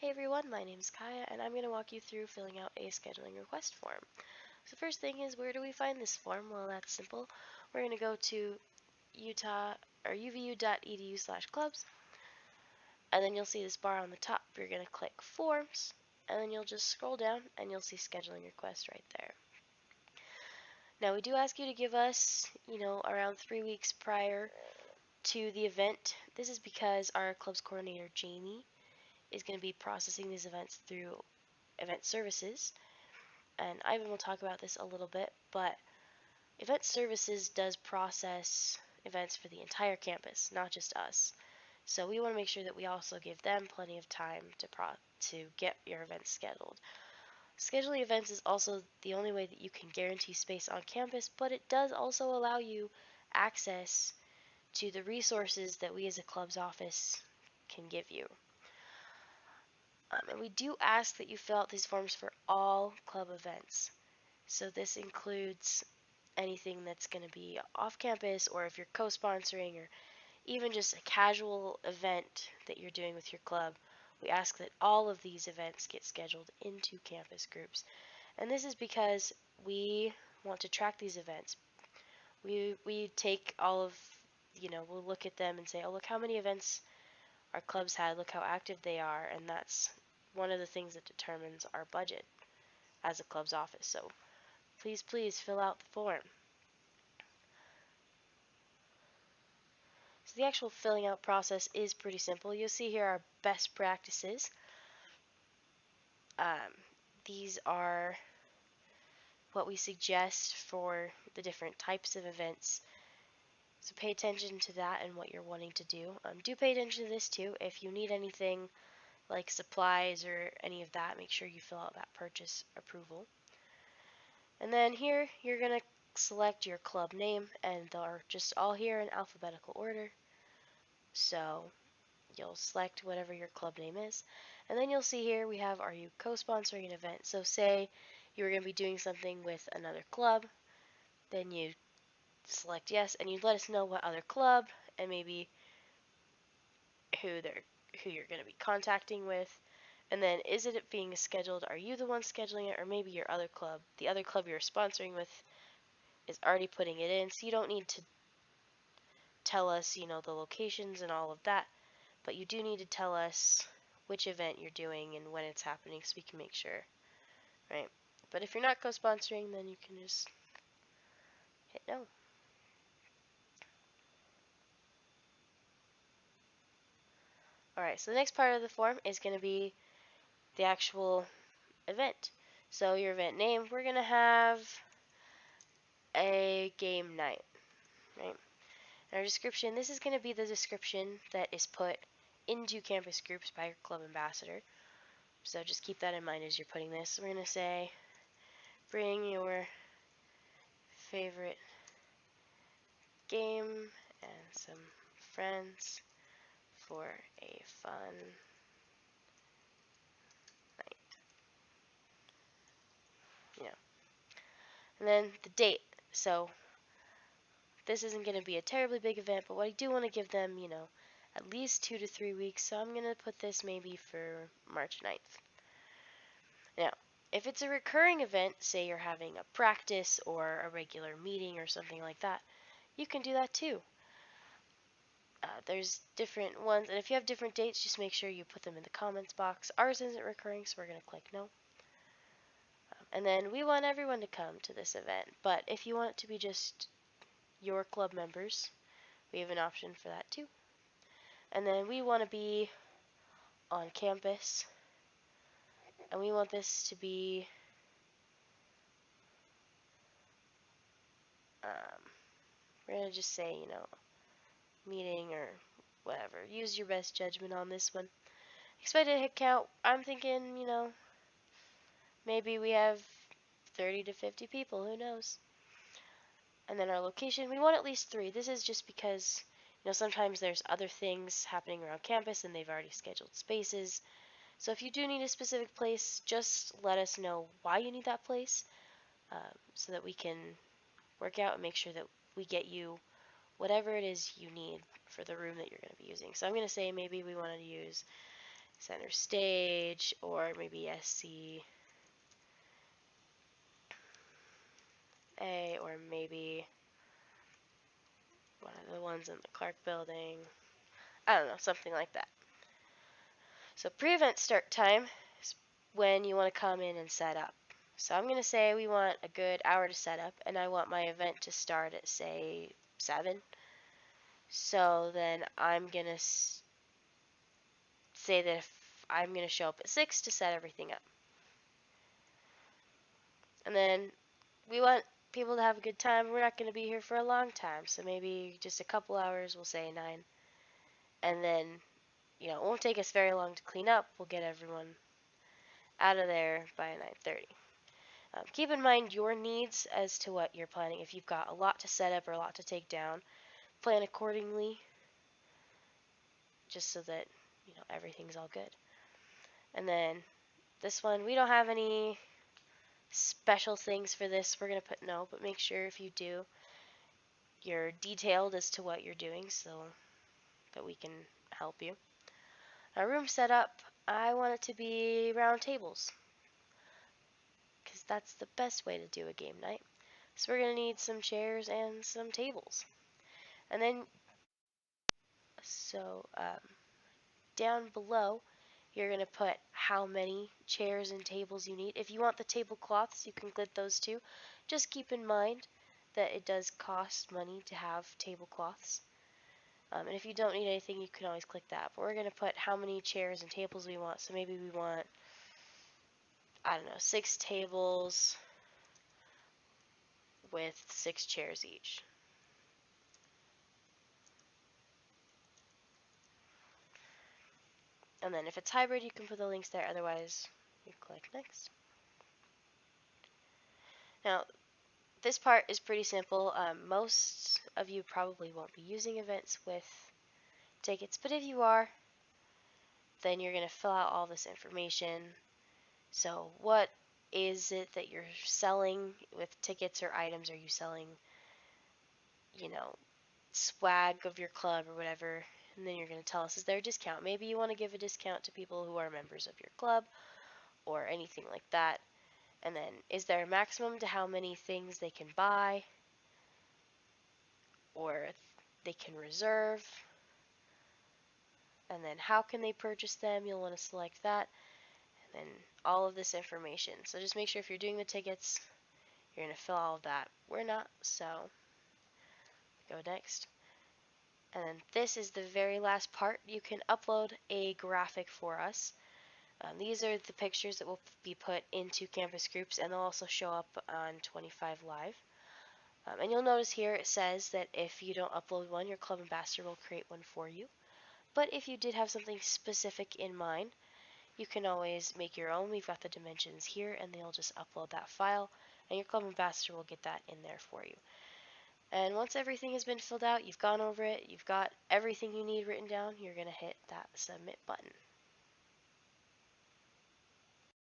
Hey everyone, my name is Kaya and I'm going to walk you through filling out a scheduling request form. So first thing is, where do we find this form? Well, that's simple. We're going to go to uvu.edu/clubs, and then you'll see this bar on the top. You're going to click forms, and then you'll just scroll down and you'll see scheduling request right there. Now we do ask you to give us, around 3 weeks prior to the event. This is because our clubs coordinator Jamie is going to be processing these events through event services. And Ivan will talk about this a little bit, but Event Services does process events for the entire campus, not just us. So we want to make sure that we also give them plenty of time to get your events scheduled. Scheduling events is also the only way that you can guarantee space on campus, but it does also allow you access to the resources that we as a club's office can give you. And we do ask that you fill out these forms for all club events. So this includes anything that's going to be off campus, or if you're co-sponsoring, or even just a casual event that you're doing with your club. We ask that all of these events get scheduled into campus groups. And this is because we want to track these events. We take all of, we'll look at them and say, oh, look how many events our clubs had, look how active they are, and that's one of the things that determines our budget as a club's office. So please fill out the form. So the actual filling out process is pretty simple. You'll see here our best practices. Um, these are what we suggest for the different types of events. So pay attention to that and what you're wanting to do. Do pay attention to this too. If you need anything like supplies or any of that, make sure you fill out that purchase approval. And then here you're going to select your club name, and they're just all here in alphabetical order. So you'll select whatever your club name is, and then you'll see here we have, are you co-sponsoring an event? So say you were going to be doing something with another club, then you select yes, and you let us know what other club and maybe who you're going to be contacting with. And then, is it being scheduled? Are you the one scheduling it, or maybe your other club, the other club you're sponsoring with, is already putting it in? So you don't need to tell us, the locations and all of that, but you do need to tell us which event you're doing and when it's happening so we can make sure, right? But if you're not co-sponsoring, then you can just hit no. Alright, so the next part of the form is going to be the actual event. So your event name, we're going to have a game night, right? And our description, this is going to be the description that is put into campus groups by your club ambassador. So just keep that in mind as you're putting this. We're going to say, bring your favorite game and some friends for a fun night. And then the date. So this isn't going to be a terribly big event, but what I do want to give them, at least 2 to 3 weeks. So I'm going to put this maybe for March 9th. Now, if it's a recurring event, say you're having a practice or a regular meeting or something like that, you can do that too. There's different ones, and if you have different dates, just make sure you put them in the comments box. Ours isn't recurring, so we're going to click no. And then we want everyone to come to this event, but if you want it to be just your club members, we have an option for that too. And then we want to be on campus, and we want this to be we're going to just say, meeting or whatever. Use your best judgment on this one. Expected head count, I'm thinking, maybe we have 30 to 50 people, who knows. And then our location, we want at least 3. This is just because, sometimes there's other things happening around campus and they've already scheduled spaces. So if you do need a specific place, just let us know why you need that place, so that we can work out and make sure that we get you whatever it is you need for the room that you're going to be using. So I'm going to say maybe we want to use center stage, or maybe SCA, or maybe one of the ones in the Clark building. I don't know, something like that. So pre-event start time is when you want to come in and set up. So I'm going to say we want a good hour to set up, and I want my event to start at, say, 7. So then I'm going to say that if I'm going to show up at 6 to set everything up. And then we want people to have a good time. We're not going to be here for a long time, so maybe just a couple hours, we'll say 9. And then, it won't take us very long to clean up. We'll get everyone out of there by 9:30. Keep in mind your needs as to what you're planning. If you've got a lot to set up or a lot to take down, plan accordingly, just so that everything's all good. And then this one, we don't have any special things for this. We're going to put no, but make sure if you do, you're detailed as to what you're doing so that we can help you. Our room setup, I want it to be round tables, because that's the best way to do a game night. So we're going to need some chairs and some tables. And then, down below, you're going to put how many chairs and tables you need. If you want the tablecloths, you can get those too. Just keep in mind that it does cost money to have tablecloths. And if you don't need anything, you can always click that. But we're going to put how many chairs and tables we want. So maybe we want, I don't know, 6 tables with 6 chairs each. And then if it's hybrid, you can put the links there. Otherwise, you click next. Now, this part is pretty simple. Most of you probably won't be using events with tickets, but if you are, then you're going to fill out all this information. So what is it that you're selling with tickets or items? Are you selling, swag of your club or whatever? And then you're going to tell us, is there a discount? Maybe you want to give a discount to people who are members of your club or anything like that. And then, is there a maximum to how many things they can buy or they can reserve? And then how can they purchase them? You'll want to select that. And then all of this information. So just make sure if you're doing the tickets, you're going to fill all of that. We're not, so go next. And then this is the very last part. You can upload a graphic for us. These are the pictures that will be put into campus groups, and they'll also show up on 25 Live. And you'll notice here it says that if you don't upload one, your club ambassador will create one for you. But if you did have something specific in mind, you can always make your own. We've got the dimensions here, and they'll just upload that file, and your club ambassador will get that in there for you. And once everything has been filled out, you've gone over it, you've got everything you need written down, you're going to hit that submit button.